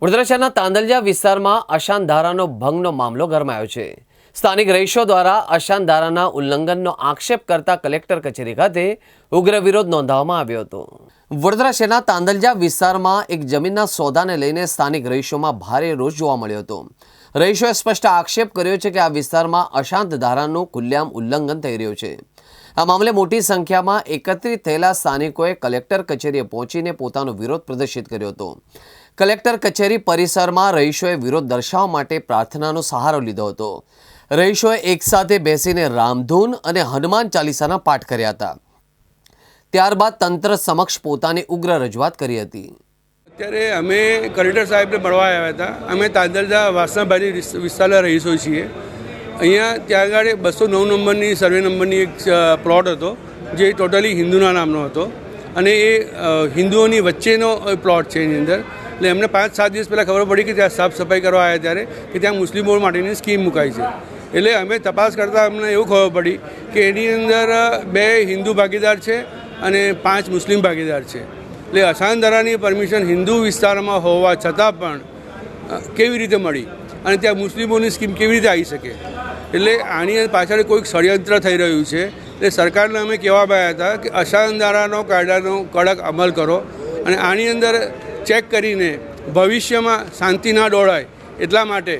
વડોદરા શહેરના તાંદલજા વિસ્તારમાં અશાંત ધારાનો ભંગનો મામલો ગરમાયો છે। સ્થાનિક રહીશો દ્વારા અશાંત ધારાના ઉલ્લંઘનનો આક્ષેપ કરતા કલેક્ટર કચેરી ખાતે ઉગ્ર વિરોધ નોંધાવવામાં આવ્યો હતો। વડોદરા શહેરના તાંદલજા વિસ્તારમાં એક જમીનના સોદાને લઈને સ્થાનિક રહીશોમાં ભારે રોષ જોવા મળ્યો હતો। રહીશોએ સ્પષ્ટ આક્ષેપ કર્યો છે કે આ વિસ્તારમાં અશાંત ધારાનું ખુલ્લેઆમ ઉલ્લંઘન થઈ રહ્યું છે। આ મામલે મોટી સંખ્યામાં એકત્રિત થયેલા સ્થાનિકોએ કલેક્ટર કચેરીએ પહોંચીને પોતાનો વિરોધ પ્રદર્શિત કર્યો હતો। કલેક્ટર કચેરી પરિસરમાં રહીશોએ વિરોધ દર્શાવવા માટે પ્રાર્થનાનો સહારો લીધો હતો। રહીશોએ એકસાથે બેસીને રામધૂન અને હનુમાન ચાલીસાના પાઠ કર્યા હતા। ત્યારબાદ તંત્ર સમક્ષ પોતાની ઉગ્ર રજૂઆત કરી હતી। અત્યારે અમે કલેક્ટર સાહેબને મળવા આવ્યા હતા। અમે તાંદલજા વાસણાબારી વિસ્તારના રહીશો છીએ। અહીંયા ત્યાં આગળ 209 નંબરની સર્વે નંબરની એક પ્લોટ હતો જે ટોટલી હિન્દુના નામનો હતો અને એ હિન્દુઓની વચ્ચેનો પ્લોટ છે। એની અંદર એટલે એમને 5-7 દિવસ પહેલાં ખબર પડી કે ત્યાં સાફ સફાઈ કરવા આવ્યા ત્યારે કે ત્યાં મુસ્લિમો માટેની સ્કીમ મુકાઈ છે। એટલે અમે તપાસ કરતાં અમને એવું ખબર પડી કે એની અંદર 2 હિન્દુ ભાગીદાર છે અને 5 મુસ્લિમ ભાગીદાર છે। એટલે અશાંત ધારાની પરમિશન હિન્દુ વિસ્તારમાં હોવા છતાં પણ કેવી રીતે મળી અને ત્યાં મુસ્લિમોની સ્કીમ કેવી રીતે આવી શકે? એટલે આની પાછળ કોઈક ષડયંત્ર થઈ રહ્યું છે। એટલે સરકારને અમે કહેવા આવ્યા હતા કે અશાંત ધારાનો કાયદાનો કડક અમલ કરો અને આની અંદર ચેક કરીને ભવિષ્યમાં શાંતિ ના ડોળાય એટલા માટે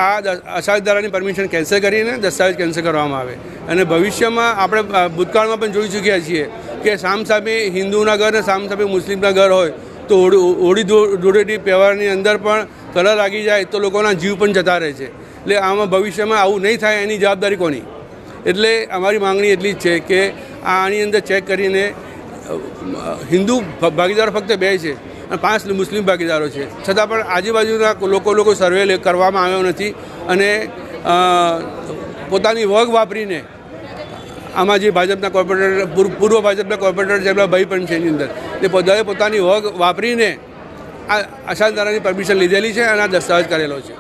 આ અશાંત ધારાની પરમિશન કેન્સલ કરીને દસ્તાવેજ કેન્સલ કરવામાં આવે। અને ભવિષ્યમાં આપણે ભૂતકાળમાં પણ જોઈ ચૂક્યા છીએ કે સામસામે હિન્દુના ઘર અને સામસામે મુસ્લિમના ઘર હોય તો હોળી ધૂળેટી તહેવારની અંદર પણ કલર લાગી જાય તો લોકોના જીવ પણ જતા રહે છે। એટલે આમાં ભવિષ્યમાં આવું નહીં થાય એની જવાબદારી કોની? એટલે અમારી માંગણી એટલી જ છે કે આની અંદર ચેક કરીને હિન્દુ ભાગીદારો ફક્ત 2 છે અને 5 મુસ્લિમ ભાગીદારો છે, છતાં પણ આજુબાજુના લોકો સર્વે કરવામાં આવ્યો નથી અને પોતાની વગ વાપરીને આમાં જે ભાજપના કોર્પોરેટર પૂર્વ ભાજપના કોર્પોરેટર જેમના ભાઈ પણ છે એની અંદર તે બધાએ પોતાની વગ વાપરીને આ અશાંત ધારાની પરમિશન લીધેલી છે અને આ દસ્તાવેજ કરેલો છે।